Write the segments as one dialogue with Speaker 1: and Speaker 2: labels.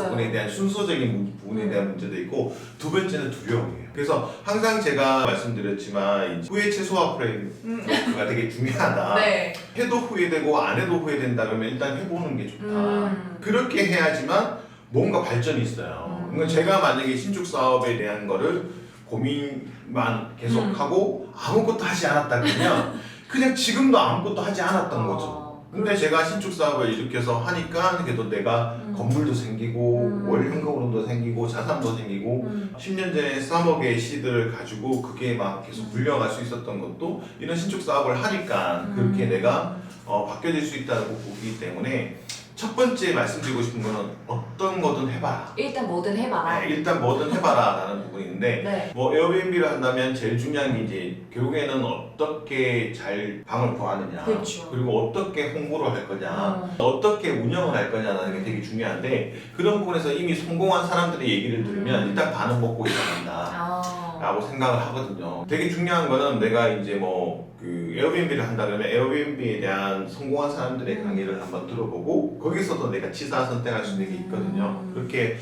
Speaker 1: 부분에 대한 순서적인 부분에 대한 문제도 있고, 두 번째는 두려움이에요. 그래서 항상 제가 말씀드렸지만 후회 최소화 프레임워크가 되게 중요하다.
Speaker 2: 네.
Speaker 1: 해도 후회되고 안 해도 후회된다 그러면 일단 해보는 게 좋다. 그렇게 해야지만 뭔가 발전이 있어요. 그러니까 제가 만약에 신축 사업에 대한 거를 고민만 계속하고 아무것도 하지 않았다 그러면 그냥 지금도 아무것도 하지 않았던 거죠. 근데 제가 신축 사업을 일으켜서 하니까 그래도 내가 건물도 생기고 월 현금으로도 생기고 자산도 생기고 10년 전에 3억의 시드를 가지고 그게 막 계속 불려갈 수 있었던 것도 이런 신축 사업을 하니까 그렇게 내가 바뀌어질 수 있다고 보기 때문에 첫 번째 말씀드리고 싶은 거는 어떤 거든 해봐라.
Speaker 2: 일단 뭐든 해봐라.
Speaker 1: 네, 일단 뭐든 해봐라 라는 부분이 있는데
Speaker 2: 네.
Speaker 1: 뭐 에어비앤비를 한다면 제일 중요한 게 이제 결국에는 어떻게 잘 방을 구하느냐,
Speaker 2: 그렇죠.
Speaker 1: 그리고 어떻게 홍보를 할 거냐, 어떻게 운영을 할 거냐라는 게 되게 중요한데 그런 부분에서 이미 성공한 사람들의 얘기를 들으면 일단 반은 먹고 일어난다 라고 생각을 하거든요. 되게 중요한 거는 내가 이제 뭐 그 에어비앤비를 한다 그러면 에어비앤비에 대한 성공한 사람들의 강의를 한번 들어보고 거기서도 내가 취사 선택할 수 있는 게 있거든요. 그렇게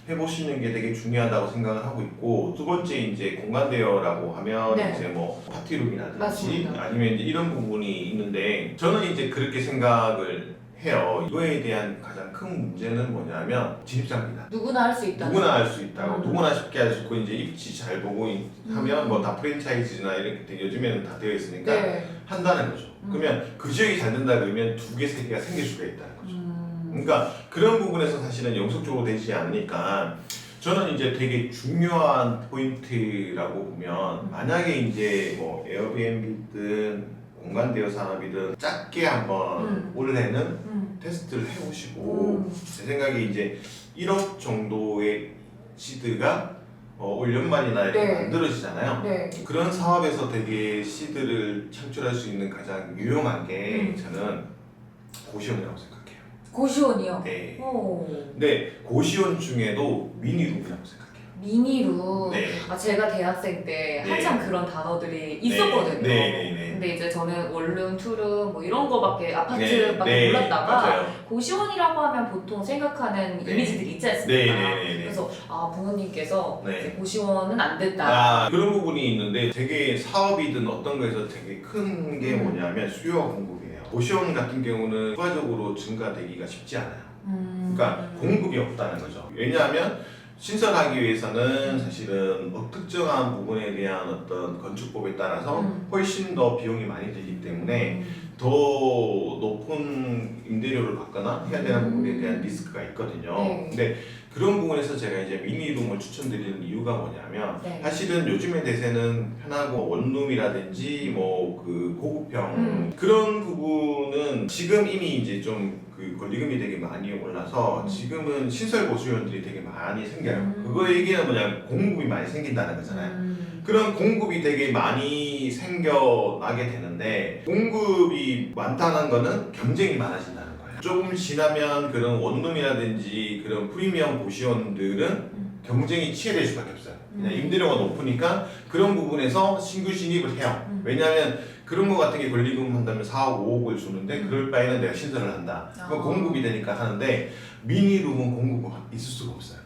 Speaker 1: 해보시는 게 되게 중요하다고 생각을 하고 있고, 두 번째 이제 공간 대여라고 하면
Speaker 2: 네.
Speaker 1: 이제 뭐 파티룸이라든지
Speaker 2: 맞습니다.
Speaker 1: 아니면 이제 이런 부분이 있는데 저는 이제 그렇게 생각을 해요. 이거에 대한 가장 큰 문제는 뭐냐면 진입장비다.
Speaker 2: 누구나 할 수 있다.
Speaker 1: 누구나 할 수 있다고, 누구나 쉽게 할 수 있고 이제 입지 잘 보고 하면 뭐 다 프랜차이즈나 이렇게 요즘에는 다 되어 있으니까
Speaker 2: 네.
Speaker 1: 한다는 거죠. 그러면 그 지역이 잘 된다 그러면 두 개, 세 개가 생길 수가 있다는 거죠. 그러니까 그런 부분에서 사실은 영속적으로 되지 않으니까 저는 이제 되게 중요한 포인트라고 보면 만약에 이제 뭐 에어비앤비든 공간 대여 산업이든 작게 한번 올해는 테스트를 해보시고 제 생각에 이제 1억 정도의 시드가 올 연말이나 이렇게
Speaker 2: 네.
Speaker 1: 만들어지잖아요.
Speaker 2: 네.
Speaker 1: 그런 사업에서 되게 시드를 창출할 수 있는 가장 유용한 게 저는 고시원이라고 생각해요.
Speaker 2: 고시원이요?
Speaker 1: 네.
Speaker 2: 오.
Speaker 1: 근데 고시원 중에도 미니룸이라고 생각해요.
Speaker 2: 미니룸.
Speaker 1: 네.
Speaker 2: 제가 대학생 때
Speaker 1: 네.
Speaker 2: 한참 그런 단어들이 있었거든요.
Speaker 1: 네.
Speaker 2: 근데 이제 저는 원룸, 투룸 뭐 이런 거밖에 아파트밖에
Speaker 1: 네.
Speaker 2: 몰랐다가
Speaker 1: 맞아요.
Speaker 2: 고시원이라고 하면 보통 생각하는
Speaker 1: 네.
Speaker 2: 이미지들이 있지 않습니까?
Speaker 1: 네.
Speaker 2: 그래서 부모님께서
Speaker 1: 네.
Speaker 2: 이제 고시원은 안 된다.
Speaker 1: 그런 부분이 있는데 되게 사업이든 어떤 거에서 되게 큰 게 뭐냐면 수요와 공급이에요. 고시원 같은 경우는 추가적으로 증가되기가 쉽지 않아요. 그러니까 공급이 없다는 거죠. 왜냐하면 신설하기 위해서는 사실은 특정한 부분에 대한 어떤 건축법에 따라서 훨씬 더 비용이 많이 들기 때문에 더 높은 임대료를 받거나 해야 되는 부분에 대한 리스크가 있거든요.
Speaker 2: 네.
Speaker 1: 근데 그런 부분에서 제가 이제 미니룸을 추천드리는 이유가 뭐냐면
Speaker 2: 네.
Speaker 1: 사실은 요즘의 대세는 편하고 원룸이라든지 뭐 그 고급형 그런 부분은 지금 이미 이제 좀 그 권리금이 되게 많이 올라서 지금은 신설 고시원들이 되게 많이 생겨요. 그거 얘기는 뭐냐면 공급이 많이 생긴다는 거잖아요. 그런 공급이 되게 많이 생겨나게 되는데 공급이 많다는 거는 경쟁이 많아진다는 거예요. 조금 지나면 그런 원룸이라든지 그런 프리미엄 고시원들은 경쟁이 치열해질 수밖에 없어요. 그냥 임대료가 높으니까 그런 부분에서 신규 진입을 해요. 왜냐하면 그런 거 같은 게 권리금 한다면 4억, 5억을 주는데 그럴 바에는 내가 신설을 한다. 그건 공급이 되니까 하는데 미니룸은 공급이 있을 수가 없어요.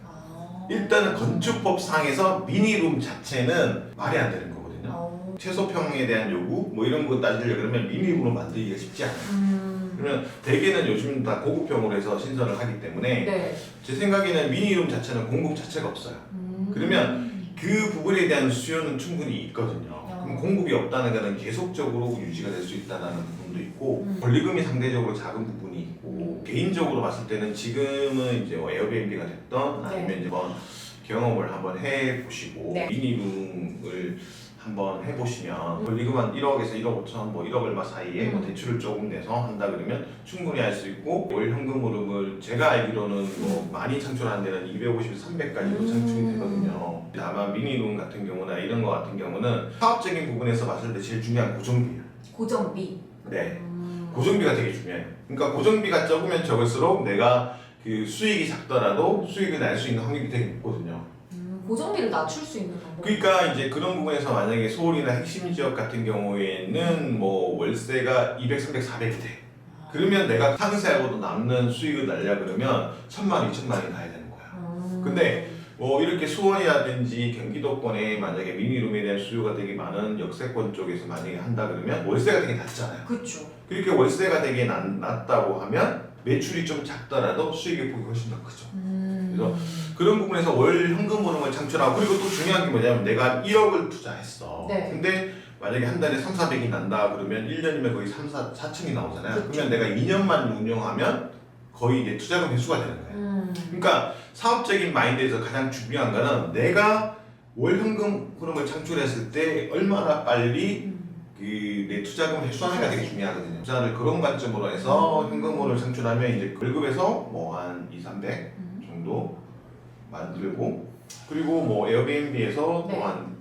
Speaker 1: 일단은 건축법상에서 미니룸 자체는 말이 안 되는 거거든요. 최소평에 대한 요구 뭐 이런 거 따지려고 그러면 미니룸으로 만들기가 쉽지 않아요. 그러면 대개는 요즘 다 고급형으로 해서 신설을 하기 때문에
Speaker 2: 네.
Speaker 1: 제 생각에는 미니룸 자체는 공급 자체가 없어요. 그러면 그 부분에 대한 수요는 충분히 있거든요. 그럼 공급이 없다는 것은 계속적으로 유지가 될 수 있다는 부분도 있고 권리금이 상대적으로 작은 부분이 있고 개인적으로 봤을 때는 지금은 이제 에어비앤비가 됐던 아니면 이제 뭐 경험을 한번 해보시고
Speaker 2: 네.
Speaker 1: 미니룸을 한번 해보시면 권리금 한 1억에서 1억 5천, 뭐 1억 얼마 사이에 뭐 대출을 조금 내서 한다 그러면 충분히 할 수 있고 월 현금 흐름을 제가 알기로는 뭐 많이 창출하는 데는 250에서 300까지도 창출이 되거든요. 다만 미니룸 같은 경우나 이런 거 같은 경우는 사업적인 부분에서 봤을 때 제일 중요한 고정비예요.
Speaker 2: 고정비.
Speaker 1: 네, 고정비가 되게 중요해요. 그러니까 고정비가 적으면 적을수록 내가 그 수익이 작더라도 수익을 낼 수 있는 확률이 되게 높거든요.
Speaker 2: 고정비를 낮출 수 있는 방법.
Speaker 1: 그러니까 이제 그런 부분에서 만약에 서울이나 핵심 지역 같은 경우에는 뭐 월세가 200, 300, 400이 돼. 그러면 내가 상세하고도 남는 수익을 내려 그러면 1,000만 원, 2,000만 원이 가야 되는 거야. 근데 뭐 이렇게 수원이라든지 경기도권에 만약에 미니룸에 대한 수요가 되게 많은 역세권 쪽에서 만약에 한다 그러면 월세가 되게 낮잖아요.
Speaker 2: 그렇죠.
Speaker 1: 그렇게 월세가 되게 낮다고 하면 매출이 좀 작더라도 수익의 폭이 훨씬 더 크죠. 그래서 그런 부분에서 월 현금 흐름을 창출하고, 그리고 또 중요한 게 뭐냐면 내가 1억을 투자했어.
Speaker 2: 네.
Speaker 1: 근데 만약에 한 달에 3, 400이 난다 그러면 1년이면 거의 3, 4천이 나오잖아요.
Speaker 2: 그쵸.
Speaker 1: 그러면 내가 2년만 운영하면 거의 이제 투자금 회수가 되는 거예요. 그러니까 사업적인 마인드에서 가장 중요한 거는 내가 월 현금 흐름을 창출했을 때 얼마나 빨리 내 투자금 회수하는가 되게 중요하거든요. 투자를 그런 관점으로 해서 현금흐름을 창출하면 이제 월급에서 뭐 한 2, 300 정도 만들고, 그리고 뭐 에어비앤비에서
Speaker 2: 네.
Speaker 1: 또 한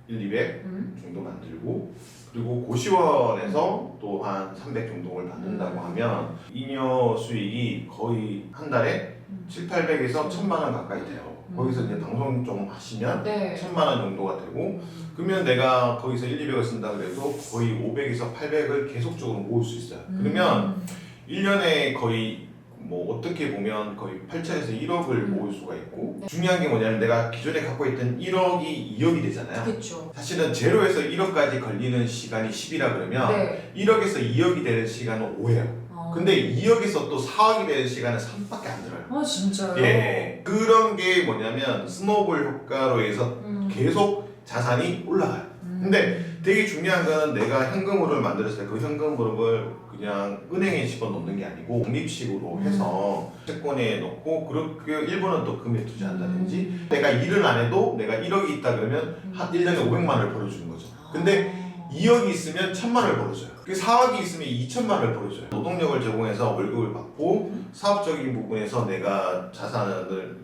Speaker 1: 1, 200 정도 만들고, 그리고 고시원에서 또 한 300 정도를 받는다고 하면 잉여 수익이 거의 한 달에 7, 800에서 1000만 원 가까이 돼요. 거기서 이제 방송 좀 하시면
Speaker 2: 네.
Speaker 1: 1000만 원 정도가 되고, 그러면 내가 거기서 1, 200을 쓴다 그래도 거의 500에서 800을 계속적으로 모을 수 있어요. 그러면 1년에 거의 뭐 어떻게 보면 거의 8천에서 1억을 모을 수가 있고,
Speaker 2: 네.
Speaker 1: 중요한 게 뭐냐면 내가 기존에 갖고 있던 1억이 2억이 되잖아요.
Speaker 2: 그렇죠.
Speaker 1: 사실은 제로에서 1억까지 걸리는 시간이 10이라 그러면
Speaker 2: 네.
Speaker 1: 1억에서 2억이 되는 시간은 5예요. 근데 2억에서 또 4억이 되는 시간은 3밖에 안 들어요.
Speaker 2: 아 진짜요?
Speaker 1: 예. 그런 게 뭐냐면 스노우볼 효과로 해서 계속 자산이 올라가요. 근데 되게 중요한 건 내가 현금흐름을 만들었을 때 그 현금흐름을 그냥 은행에 집어넣는 게 아니고 적립식으로 해서 채권에 넣고, 그렇게 일부는 또 금에 투자한다든지, 내가 일을 안 해도 내가 1억이 있다 그러면 한 1년에 500만 원을 벌어주는 거죠. 근데 2억이 있으면 1000만 원을 벌어줘요. 4억이 있으면 2천만 원을 벌어줘요. 노동력을 제공해서 월급을 받고, 사업적인 부분에서 내가 자산을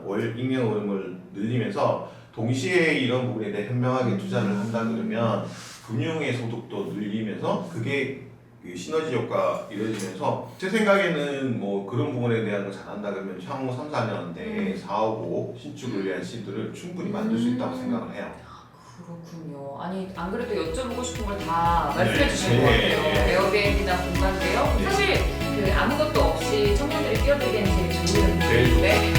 Speaker 1: 월 잉여 흐름을 늘리면서 동시에 이런 부분에 대해 현명하게 투자를 한다 그러면 금융의 소득도 늘리면서 그게 그 시너지 효과 이루어지면서, 제 생각에는 뭐 그런 부분에 대한 거 잘한다 그러면 향후 3, 4년 내에 4, 5 신축을 위한 시드를 충분히 만들 수 있다고 생각을 해요.
Speaker 2: 그렇군요. 아니 안 그래도 여쭤보고 싶은 걸 다 말씀해 주신 것
Speaker 1: 네.
Speaker 2: 같아요. 에어비앤비나 공간대요. 사실 그 아무것도 없이 청년들이 뛰어들기에는 제일 좋은
Speaker 1: 제일
Speaker 2: 데